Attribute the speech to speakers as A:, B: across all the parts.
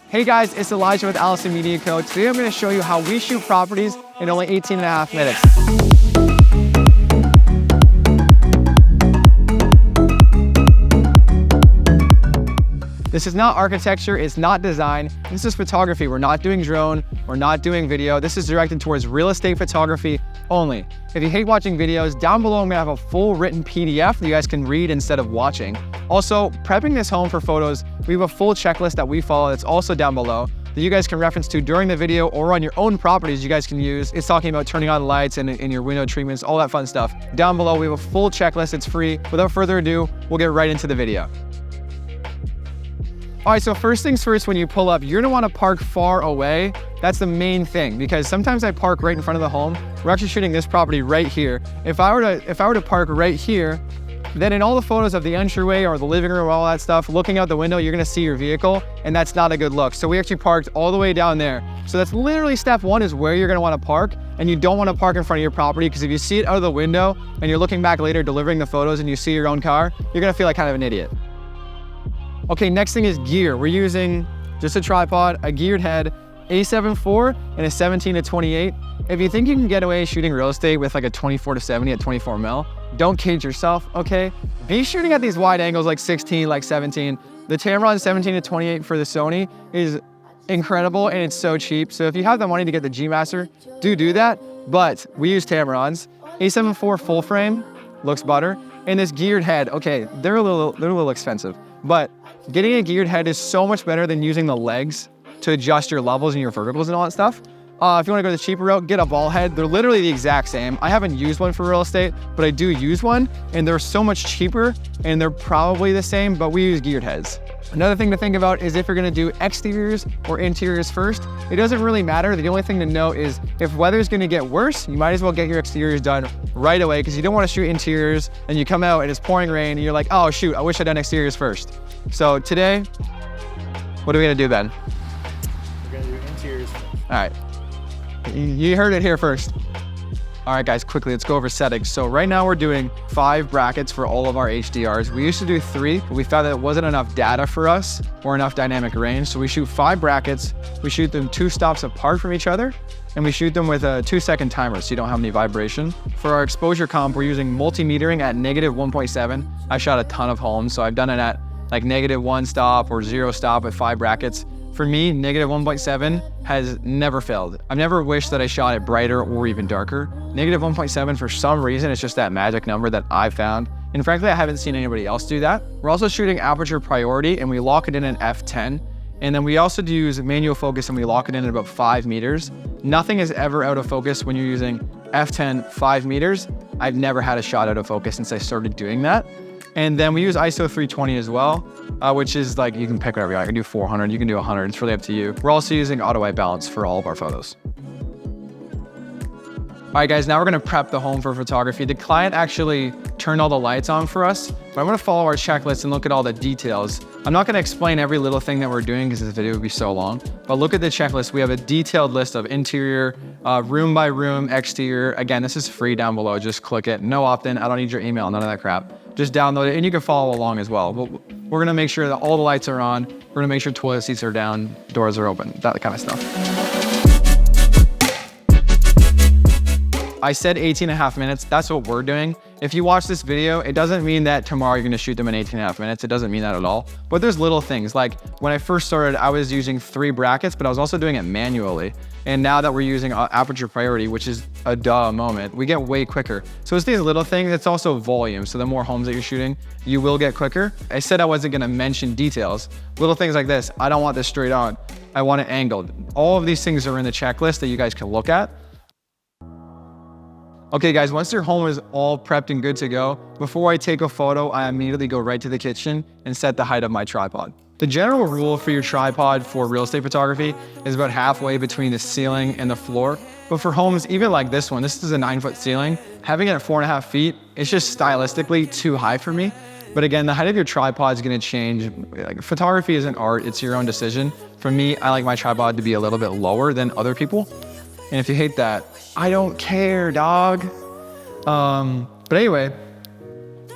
A: Hey guys, it's Elijah with Allison Media Co. Today I'm going to show you how we shoot properties in only 18.5 minutes. This is not architecture, it's not design, this is photography. We're not doing drone, we're not doing video. This is directed towards real estate photography only. If you hate watching videos, down below I'm gonna have a full written PDF that you guys can read instead of watching. Also, prepping this home for photos, we have a full checklist that we follow that's also down below that you guys can reference to during the video or on your own properties you guys can use. It's talking about turning on lights and your window treatments, all that fun stuff. Down below, we have a full checklist, it's free. Without further ado, we'll get right into the video. All right, so first things first, when you pull up, you're gonna wanna park far away. That's the main thing, because sometimes I park right in front of the home. We're actually shooting this property right here. If I were to park right here, then in all the photos of the entryway or the living room, all that stuff, looking out the window, you're gonna see your vehicle, and that's not a good look. So we actually parked all the way down there. So that's literally step one, is where you're gonna wanna park, and you don't wanna park in front of your property, because if you see it out of the window and you're looking back later delivering the photos and you see your own car, you're gonna feel like kind of an idiot. Okay, next thing is gear. We're using just a tripod, a geared head, A7 IV, and a 17-28. If you think you can get away shooting real estate with like a 24-70 at 24 mil, don't kid yourself, okay? Be shooting at these wide angles like 16, like 17. The Tamron 17-28 for the Sony is incredible and it's so cheap. So if you have the money to get the G Master, do that. But we use Tamrons. A7 IV full frame, looks butter. And this geared head, okay, they're a little expensive, but getting a geared head is so much better than using the legs to adjust your levels and your verticals and all that stuff. If you wanna go the cheaper route, get a ball head. They're literally the exact same. I haven't used one for real estate, but I do use one, and they're so much cheaper, and they're probably the same, but we use geared heads. Another thing to think about is if you're gonna do exteriors or interiors first, it doesn't really matter. The only thing to know is if weather's gonna get worse, you might as well get your exteriors done right away, because you don't wanna shoot interiors and you come out and it's pouring rain and you're like, oh shoot, I wish I'd done exteriors first. So today, what are we gonna do, Ben?
B: We're gonna do interiors.
A: All right, you heard it here first. All right, guys, quickly, let's go over settings. So right now we're doing 5 brackets for all of our HDRs. We used to do 3, but we found that it wasn't enough data for us or enough dynamic range. So we shoot 5 brackets. We shoot them 2 stops apart from each other, and we shoot them with a 2-second timer so you don't have any vibration. For our exposure comp, we're using multimetering at -1.7. I shot a ton of homes, so I've done it at like -1 stop or 0 stop at 5 brackets. For me, -1.7 has never failed. I've never wished that I shot it brighter or even darker. -1.7, for some reason, it's just that magic number that I found. And frankly, I haven't seen anybody else do that. We're also shooting aperture priority, and we lock it in at f10. And then we also use manual focus, and we lock it in at about 5 meters. Nothing is ever out of focus when you're using f10 5 meters. I've never had a shot out of focus since I started doing that. And then we use ISO 320 as well, which is like, you can pick whatever you want. You can do 400, you can do 100, it's really up to you. We're also using auto white balance for all of our photos. All right, guys, now we're gonna prep the home for photography. The client actually turned all the lights on for us, but I'm gonna follow our checklist and look at all the details. I'm not gonna explain every little thing that we're doing because this video would be so long, but look at the checklist. We have a detailed list of interior, room by room, exterior. Again, this is free down below, just click it. No opt-in, I don't need your email, none of that crap. Just download it, and you can follow along as well. But we're gonna make sure that all the lights are on. We're gonna make sure toilet seats are down, doors are open, that kind of stuff. I said 18.5 minutes, that's what we're doing. If you watch this video, it doesn't mean that tomorrow you're gonna shoot them in 18.5 minutes. It doesn't mean that at all. But there's little things, like when I first started, I was using 3 brackets, but I was also doing it manually. And now that we're using aperture priority, which is a duh moment, we get way quicker. So it's these little things, it's also volume. So the more homes that you're shooting, you will get quicker. I said I wasn't gonna mention details. Little things like this, I don't want this straight on, I want it angled. All of these things are in the checklist that you guys can look at. Okay guys, once your home is all prepped and good to go, before I take a photo, I immediately go right to the kitchen and set the height of my tripod. The general rule for your tripod for real estate photography is about halfway between the ceiling and the floor. But for homes, even like this one, this is a 9-foot ceiling, having it at 4.5 feet, it's just stylistically too high for me. But again, the height of your tripod is gonna change. Like, photography isn't art, it's your own decision. For me, I like my tripod to be a little bit lower than other people. And if you hate that, I don't care, dog. But anyway,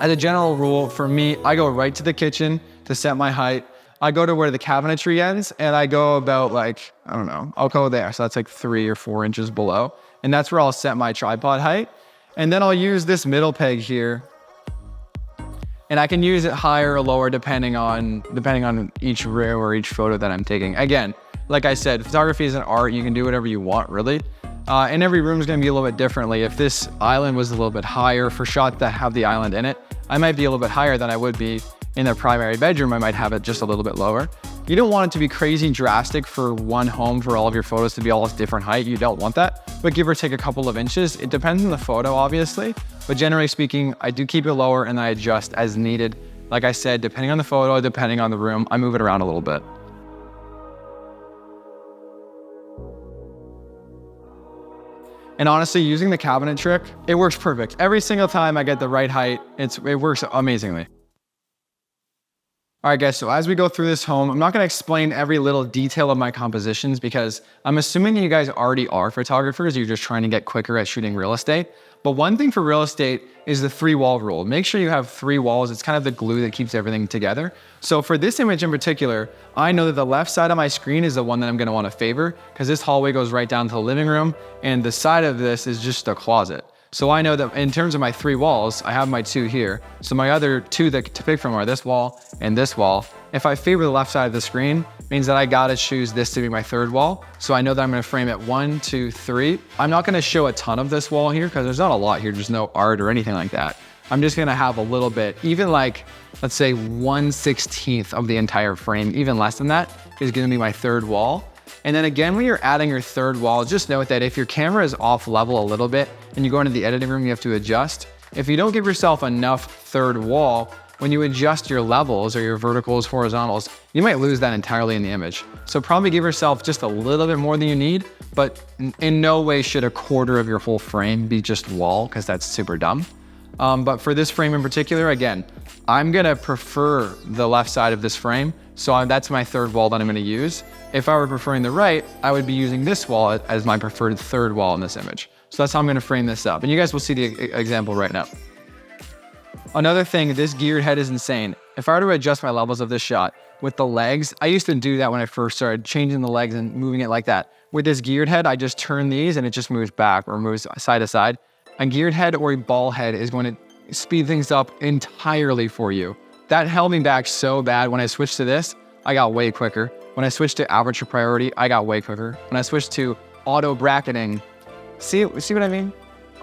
A: as a general rule, for me, I go right to the kitchen to set my height. I go to where the cabinetry ends and I go about like, I don't know, I'll go there. So that's like 3 or 4 inches below. And that's where I'll set my tripod height. And then I'll use this middle peg here. And I can use it higher or lower depending on each reel or each photo that I'm taking. Again, like I said, photography is an art. You can do whatever you want, really. And every room is going to be a little bit differently. If this island was a little bit higher for shots that have the island in it, I might be a little bit higher than I would be in the primary bedroom. I might have it just a little bit lower. You don't want it to be crazy drastic for one home for all of your photos to be all different height. You don't want that, but give or take a couple of inches. It depends on the photo, obviously, but generally speaking, I do keep it lower and I adjust as needed. Like I said, depending on the photo, depending on the room, I move it around a little bit. And honestly, using the cabinet trick, it works perfect. Every single time I get the right height, it works amazingly. All right, guys, so as we go through this home, I'm not gonna explain every little detail of my compositions because I'm assuming you guys already are photographers. You're just trying to get quicker at shooting real estate. But one thing for real estate is the 3-wall rule. Make sure you have 3 walls. It's kind of the glue that keeps everything together. So for this image in particular, I know that the left side of my screen is the one that I'm gonna wanna favor because this hallway goes right down to the living room and the side of this is just a closet. So I know that in terms of my 3 walls, I have my 2 here. So my other 2 to pick from are this wall and this wall. If I favor the left side of the screen, means that I gotta choose this to be my 3rd wall. So I know that I'm gonna frame it 1, 2, 3. I'm not gonna show a ton of this wall here because there's not a lot here. There's no art or anything like that. I'm just gonna have a little bit, even like, let's say 1/16 of the entire frame, even less than that is gonna be my 3rd wall. And then again, when you're adding your 3rd wall, just note that if your camera is off level a little bit and you go into the editing room, you have to adjust. If you don't give yourself enough 3rd wall, when you adjust your levels or your verticals, horizontals, you might lose that entirely in the image. So probably give yourself just a little bit more than you need, but in no way should 1/4 of your whole frame be just wall, because that's super dumb. But for this frame in particular, again, I'm gonna prefer the left side of this frame. So that's my 3rd wall that I'm gonna use. If I were preferring the right, I would be using this wall as my preferred 3rd wall in this image. So that's how I'm gonna frame this up. And you guys will see the example right now. Another thing, this geared head is insane. If I were to adjust my levels of this shot with the legs, I used to do that when I first started changing the legs and moving it like that. With this geared head, I just turn these and it just moves back or moves side to side. A geared head or a ball head is going to speed things up entirely for you. That held me back so bad. When I switched to this, I got way quicker. When I switched to aperture priority, I got way quicker. When I switched to auto bracketing, see what I mean?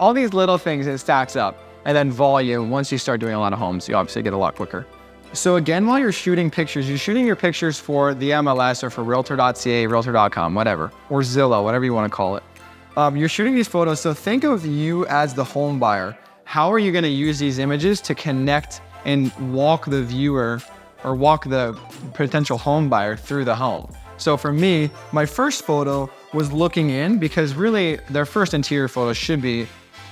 A: All these little things, it stacks up. And then volume, once you start doing a lot of homes, you obviously get a lot quicker. So again, while you're shooting pictures, you're shooting your pictures for the MLS or for realtor.ca, realtor.com, whatever, or Zillow, whatever you want to call it. You're shooting these photos, so think of you as the home buyer. How are you going to use these images to connect and walk the viewer or walk the potential home buyer through the home? So for me, my first photo was looking in because really their first interior photo should be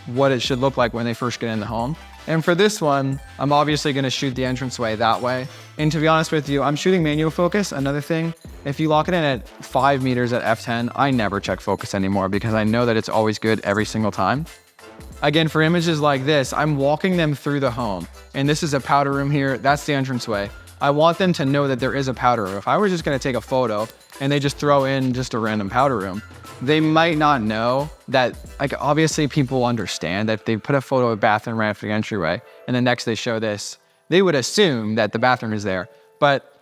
A: what it should look like when they first get in the home. And for this one, I'm obviously gonna shoot the entranceway that way. And to be honest with you, I'm shooting manual focus. Another thing, if you lock it in at 5 meters at f10, I never check focus anymore because I know that it's always good every single time. Again, for images like this, I'm walking them through the home. And this is a powder room here, that's the entranceway. I want them to know that there is a powder room. If I were just gonna take a photo and they just throw in just a random powder room, they might not know that, like, obviously people understand that if they put a photo of a bathroom right after the entryway and the next they show this, they would assume that the bathroom is there. But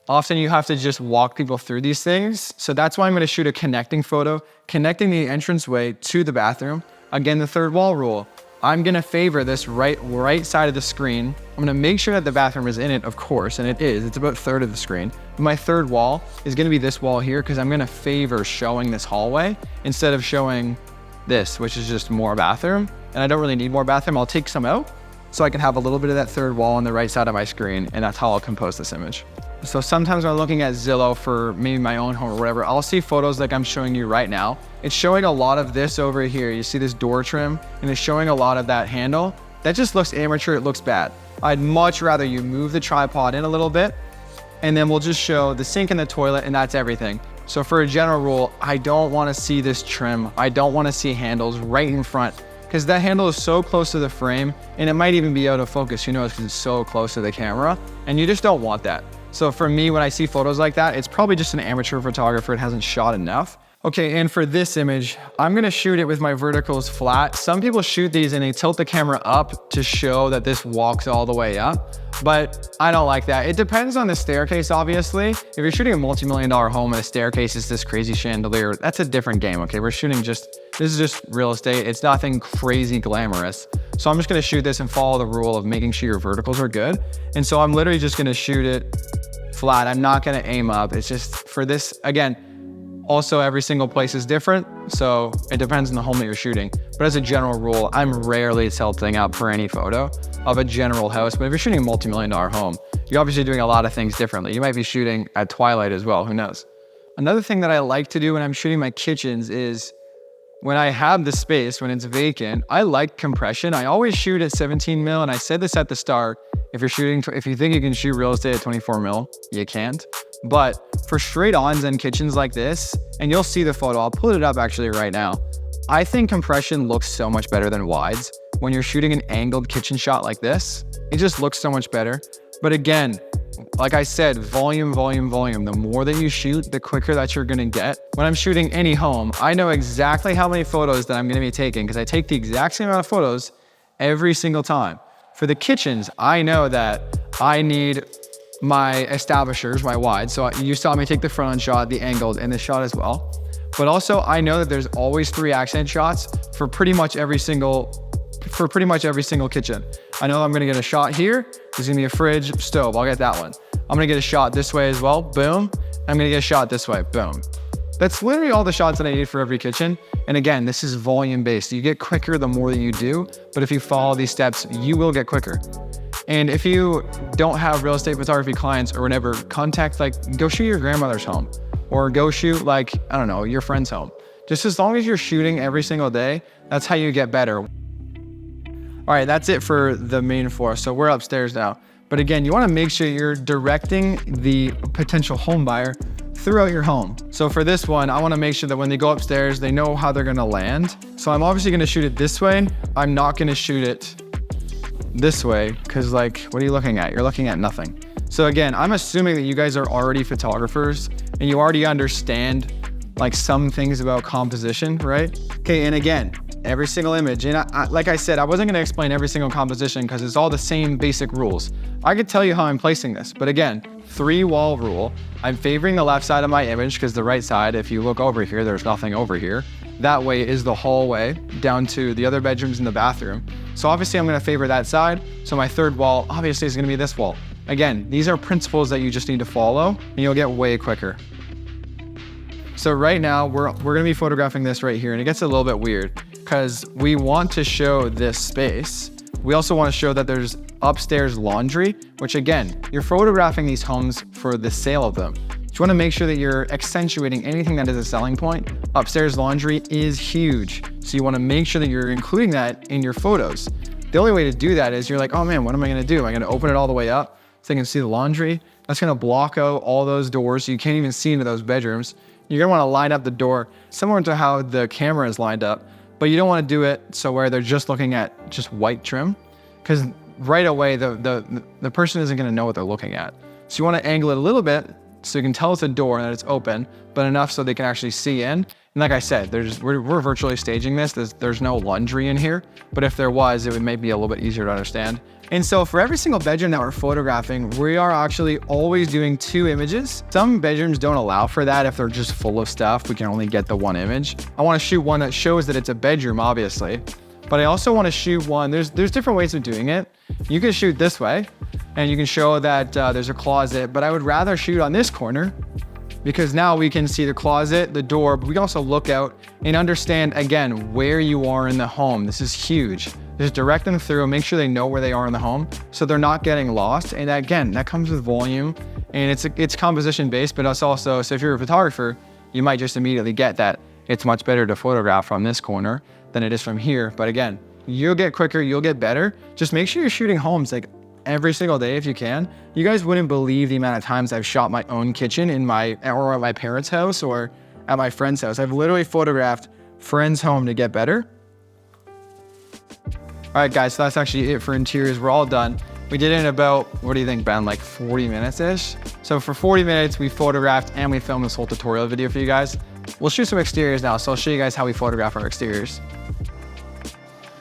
A: often you have to just walk people through these things. So that's why I'm gonna shoot a connecting photo, connecting the entranceway to the bathroom. Again, the 3rd wall rule. I'm gonna favor this right side of the screen. I'm gonna make sure that the bathroom is in it, of course, and it is. It's about 1/3 of the screen. But my 3rd wall is gonna be this wall here because I'm gonna favor showing this hallway instead of showing this, which is just more bathroom. And I don't really need more bathroom. I'll take some out so I can have a little bit of that 3rd wall on the right side of my screen, and that's how I'll compose this image. So sometimes when I'm looking at Zillow for maybe my own home or whatever, I'll see photos like I'm showing you right now. It's showing a lot of this over here. You see this door trim, and it's showing a lot of that handle. That just looks amateur, it looks bad. I'd much rather you move the tripod in a little bit, and then we'll just show the sink and the toilet, and that's everything. So for a general rule, I don't wanna see this trim. I don't wanna see handles right in front, because that handle is so close to the frame, and it might even be out of focus, who knows, because it's so close to the camera, and you just don't want that. So for me, when I see photos like that, it's probably just an amateur photographer. It hasn't shot enough. Okay, and for this image, I'm gonna shoot it with my verticals flat. Some people shoot these and they tilt the camera up to show that this walks all the way up, but I don't like that. It depends on the staircase, obviously. If you're shooting a multi-million-dollar home and the staircase is this crazy chandelier, that's a different game, okay? We're shooting this is just real estate. It's nothing crazy glamorous. So I'm just gonna shoot this and follow the rule of making sure your verticals are good. And so I'm literally just gonna shoot it flat. I'm not gonna aim up. It's just for this, again, also, every single place is different, so it depends on the home that you're shooting. But as a general rule, I'm rarely tilting up for any photo of a general house. But if you're shooting a multi-million-dollar home, you're obviously doing a lot of things differently. You might be shooting at twilight as well, who knows? Another thing that I like to do when I'm shooting my kitchens is when I have the space, when it's vacant, I like compression. I always shoot at 17 mil, and I said this at the start. If you think you can shoot real estate at 24 mil, you can't. But for straight ons and kitchens like this, and you'll see the photo, I'll pull it up actually right now. I think compression looks so much better than wides. When you're shooting an angled kitchen shot like this, it just looks so much better. But again, like I said, volume, volume, volume. The more that you shoot, the quicker that you're gonna get. When I'm shooting any home, I know exactly how many photos that I'm gonna be taking because I take the exact same amount of photos every single time. For the kitchens, I know that I need my establishers, my wides. So you saw me take the front end shot, the angled, and the shot as well. But also I know that there's always 3 accent shots for pretty much every single kitchen. I know I'm gonna get a shot here. There's gonna be a fridge, stove, I'll get that one. I'm gonna get a shot this way as well, boom. I'm gonna get a shot this way, boom. That's literally all the shots that I need for every kitchen. And again, this is volume based. You get quicker the more that you do, but if you follow these steps, you will get quicker. And if you don't have real estate photography clients or whatever, go shoot your grandmother's home or go shoot I don't know, your friend's home. Just as long as you're shooting every single day, that's how you get better. All right, that's it for the main floor. So we're upstairs now. But again, you wanna make sure you're directing the potential home buyer throughout your home. So for this one, I wanna make sure that when they go upstairs, they know how they're gonna land. So I'm obviously gonna shoot it this way. I'm not gonna shoot it this way, because what are you looking at? You're looking at nothing. So again, I'm assuming that you guys are already photographers and you already understand some things about composition, right? Okay, and again, every single image, and like I said, I wasn't gonna explain every single composition because it's all the same basic rules. I could tell you how I'm placing this, but again, 3-wall rule. I'm favoring the left side of my image because the right side, if you look over here, there's nothing over here. That way is the hallway down to the other bedrooms in the bathroom. So obviously I'm gonna favor that side. So my 3rd wall obviously is gonna be this wall. Again, these are principles that you just need to follow and you'll get way quicker. So right now we're gonna be photographing this right here, and it gets a little bit weird because we want to show this space. We also wanna show that there's upstairs laundry, which again, you're photographing these homes for the sale of them. You wanna make sure that you're accentuating anything that is a selling point. Upstairs laundry is huge. So you wanna make sure that you're including that in your photos. The only way to do that is you're like, oh man, what am I gonna do? Am I gonna open it all the way up so I can see the laundry? That's gonna block out all those doors so you can't even see into those bedrooms. You're gonna wanna line up the door similar to how the camera is lined up, but you don't wanna do it so where they're just looking at just white trim, because right away the person isn't gonna know what they're looking at. So you wanna angle it a little bit so you can tell it's a door and that it's open, but enough so they can actually see in. And like I said, we're virtually staging this. There's no laundry in here, but if there was, it would maybe be a little bit easier to understand. And so for every single bedroom that we're photographing, we are actually always doing 2 images. Some bedrooms don't allow for that. If they're just full of stuff, we can only get the 1 image. I wanna shoot one that shows that it's a bedroom, obviously, but I also wanna shoot one, there's different ways of doing it. You can shoot this way, and you can show that there's a closet, but I would rather shoot on this corner because now we can see the closet, the door, but we can also look out and understand, again, where you are in the home. This is huge. Just direct them through, make sure they know where they are in the home so they're not getting lost. And again, that comes with volume, and it's composition based, but it's also, so if you're a photographer, you might just immediately get that it's much better to photograph from this corner than it is from here. But again, you'll get quicker, you'll get better. Just make sure you're shooting homes every single day if you can. You guys wouldn't believe the amount of times I've shot my own kitchen at my parents' house or at my friend's house. I've literally photographed friends' home to get better. All right, guys, so that's actually it for interiors. We're all done. We did it in about, what do you think, Ben, like 40 minutes-ish? So for 40 minutes, we photographed and we filmed this whole tutorial video for you guys. We'll shoot some exteriors now, so I'll show you guys how we photograph our exteriors.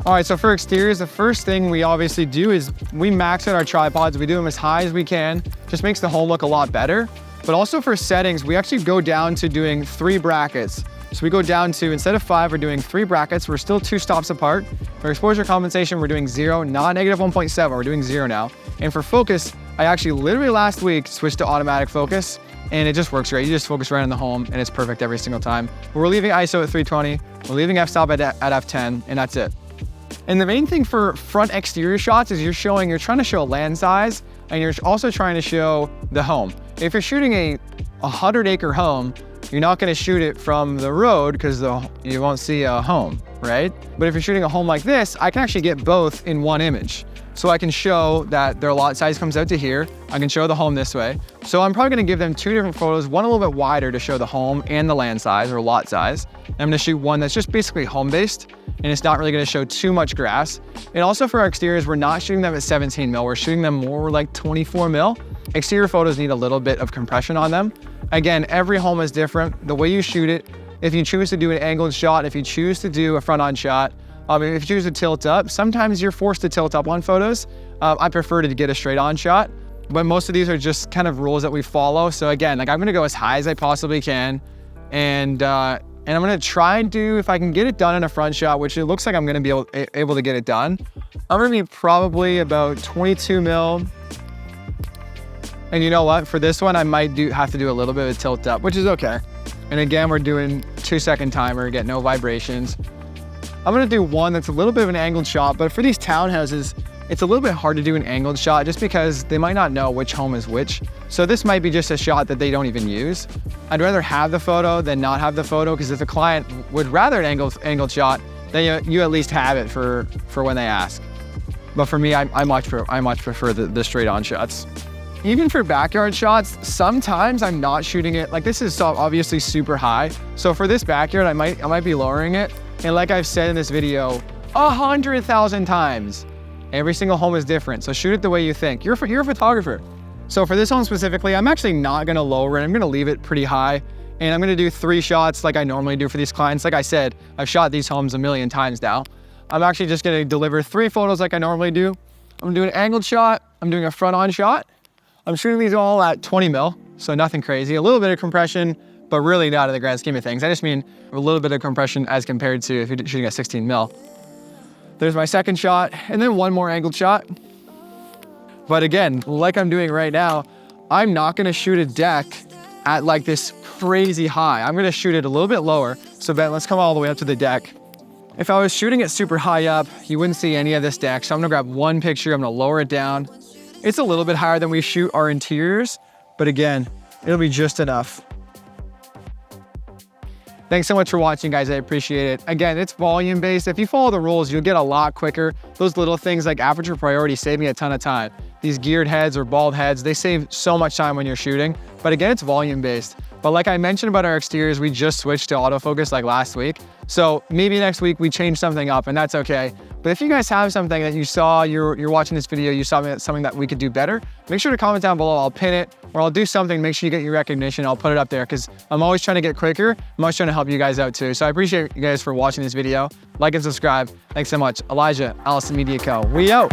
A: All right, so for exteriors, the first thing we obviously do is we max out our tripods. We do them as high as we can. Just makes the home look a lot better. But also for settings, we actually go down to doing 3 brackets. So we go down to, instead of 5, we're doing 3 brackets. We're still 2 stops apart. For exposure compensation, we're doing 0, not negative 1.7, we're doing 0 now. And for focus, I actually literally last week switched to automatic focus, and it just works great. You just focus right on the home and it's perfect every single time. But we're leaving ISO at 320, we're leaving f-stop at f10, and that's it. And the main thing for front exterior shots is you're trying to show land size, and you're also trying to show the home. If you're shooting a 100-acre home, you're not going to shoot it from the road because you won't see a home, right? But if you're shooting a home like this, I can actually get both in one image. So I can show that their lot size comes out to here. I can show the home this way. So I'm probably going to give them 2 different photos, one a little bit wider to show the home and the land size or lot size. And I'm going to shoot one that's just basically home-based, and it's not really going to show too much grass. And also for our exteriors, we're not shooting them at 17 mil. We're shooting them more like 24 mil. Exterior photos need a little bit of compression on them. Again, every home is different. The way you shoot it, if you choose to do an angled shot, if you choose to do a front-on shot, if you choose to tilt up, sometimes you're forced to tilt up on photos. I prefer to get a straight-on shot, but most of these are just kind of rules that we follow. So again, like I'm gonna go as high as I possibly can, and I'm gonna try and do, if I can get it done in a front shot, which it looks like I'm gonna be able to get it done, I'm gonna be probably about 22 mil. And you know what? For this one, I might have to do a little bit of a tilt up, which is okay. And again, we're doing 2-second timer, get no vibrations. I'm gonna do one that's a little bit of an angled shot, but for these townhouses, it's a little bit hard to do an angled shot just because they might not know which home is which. So this might be just a shot that they don't even use. I'd rather have the photo than not have the photo, because if the client would rather an angled shot, then you at least have it for when they ask. But for me, I much prefer the straight on shots. Even for backyard shots, sometimes I'm not shooting it, like this is obviously super high. So for this backyard, I might be lowering it. And like I've said in this video 100,000 times, every single home is different. So shoot it the way you think. You're a photographer. So for this home specifically, I'm actually not gonna lower it. I'm gonna leave it pretty high. And I'm gonna do 3 shots like I normally do for these clients. Like I said, I've shot these homes a million times now. I'm actually just gonna deliver 3 photos like I normally do. I'm doing an angled shot. I'm doing a front-on shot. I'm shooting these all at 20 mil, so nothing crazy. A little bit of compression, but really not in the grand scheme of things. I just mean a little bit of compression as compared to if you're shooting at 16 mil. There's my second shot, and then one more angled shot. But again, like I'm doing right now, I'm not gonna shoot a deck at like this crazy high. I'm gonna shoot it a little bit lower. So Ben, let's come all the way up to the deck. If I was shooting it super high up, you wouldn't see any of this deck. So I'm gonna grab one picture, I'm gonna lower it down. It's a little bit higher than we shoot our interiors, but again, it'll be just enough. Thanks so much for watching, guys. I appreciate it. Again, it's volume based. If you follow the rules, you'll get a lot quicker. Those little things like aperture priority save me a ton of time. These geared heads or bald heads, they save so much time when you're shooting. But again, it's volume based. But like I mentioned about our exteriors, we just switched to autofocus like last week. So maybe next week we change something up, and that's okay. But if you guys have something that you saw, you're watching this video, you saw something that we could do better, make sure to comment down below. I'll pin it, or I'll do something, make sure you get your recognition. I'll put it up there because I'm always trying to get quicker. I'm always trying to help you guys out too. So I appreciate you guys for watching this video. Like and subscribe. Thanks so much. Elijah, Allison Media Co. We out.